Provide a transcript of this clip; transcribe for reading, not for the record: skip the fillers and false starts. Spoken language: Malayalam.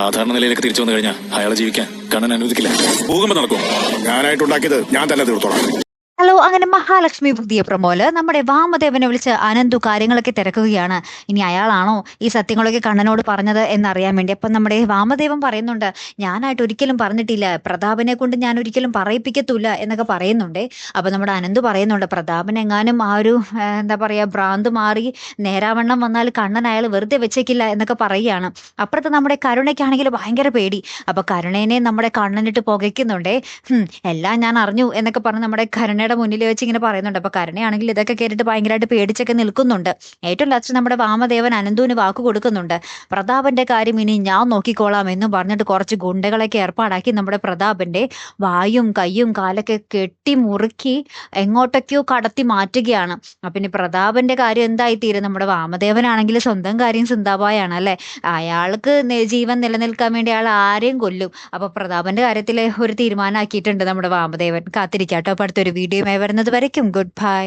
സാധാരണ നിലയിലേക്ക് തിരിച്ചു വന്നു കഴിഞ്ഞാൽ അയാളെ ജീവിക്കാൻ കണ്ണൻ അനുവദിക്കില്ല. ഭൂകമ്പം നടക്കും. ഞാനായിട്ടുണ്ടാക്കിയത് ഞാൻ തന്നെ തീർത്തോളാം. ഹലോ, അങ്ങനെ മഹാലക്ഷ്മി പുതിയ പ്രമോല് നമ്മുടെ വാമദേവനെ വിളിച്ച് അനന്തു കാര്യങ്ങളൊക്കെ തിരക്കുകയാണ്. ഇനി അയാളാണോ ഈ സത്യങ്ങളൊക്കെ കണ്ണനോട് പറഞ്ഞത് എന്നറിയാൻ വേണ്ടി. അപ്പം നമ്മുടെ വാമദേവൻ പറയുന്നുണ്ട്, ഞാനായിട്ട് ഒരിക്കലും പറഞ്ഞിട്ടില്ല, പ്രതാപനെ കൊണ്ട് ഞാൻ ഒരിക്കലും പറയിപ്പിക്കത്തില്ല എന്നൊക്കെ പറയുന്നുണ്ട്. അപ്പൊ നമ്മുടെ അനന്തു പറയുന്നുണ്ട്, പ്രതാപൻ എങ്ങാനും ആ ഒരു എന്താ പറയാ ഭ്രാന്ത് മാറി നേരാവണ്ണം വന്നാൽ കണ്ണൻ അയാൾ വെറുതെ വെച്ചേക്കില്ല എന്നൊക്കെ പറയുകയാണ്. അപ്പുറത്ത് നമ്മുടെ കരുണയ്ക്കാണെങ്കിൽ ഭയങ്കര പേടി. അപ്പൊ കരുണേനെ നമ്മുടെ കണ്ണനിട്ട് പുകയ്ക്കുന്നുണ്ടേ. എല്ലാം ഞാൻ അറിഞ്ഞു എന്നൊക്കെ പറഞ്ഞ് നമ്മുടെ കരുണയുടെ മുന്നിൽ വെച്ച് ഇങ്ങനെ പറയുന്നുണ്ട്. അപ്പൊ കരുണയാണെങ്കിൽ ഇതൊക്കെ കേട്ടിട്ട് ഭയങ്കരമായിട്ട് പേടിച്ചൊക്കെ നിൽക്കുന്നുണ്ട്. ഏറ്റവും ലാസ്റ്റ് നമ്മുടെ വാമദേവൻ അനന്തുവിന് വാക്ക് കൊടുക്കുന്നുണ്ട്, പ്രതാപന്റെ കാര്യം ഇനി ഞാൻ നോക്കിക്കോളാം എന്ന് പറഞ്ഞിട്ട് കുറച്ച് ഗുണ്ടകളൊക്കെ ഏർപ്പാടാക്കി നമ്മുടെ പ്രതാപന്റെ വായും കയ്യും കാലൊക്കെ കെട്ടി മുറുക്കി എങ്ങോട്ടൊക്കെയോ കടത്തി മാറ്റുകയാണ്. അപ്പൊ ഇനി പ്രതാപന്റെ കാര്യം എന്തായിത്തീരും? നമ്മുടെ വാമദേവനാണെങ്കിൽ സ്വന്തം കാര്യം ചിന്താപായാണ് അല്ലെ. അയാൾക്ക് ജീവൻ നിലനിൽക്കാൻ വേണ്ടി അയാൾ ആരെയും കൊല്ലും. അപ്പൊ പ്രതാപന്റെ കാര്യത്തിൽ ഒരു തീരുമാനമാക്കിയിട്ടുണ്ട് നമ്മുടെ വാമദേവൻ. കാത്തിരിക്കാട്ടോ. അപ്പൊ അടുത്തൊരു വീഡിയോയുമായി വരുന്നത് വരയ്ക്കും ഗുഡ് ബൈ.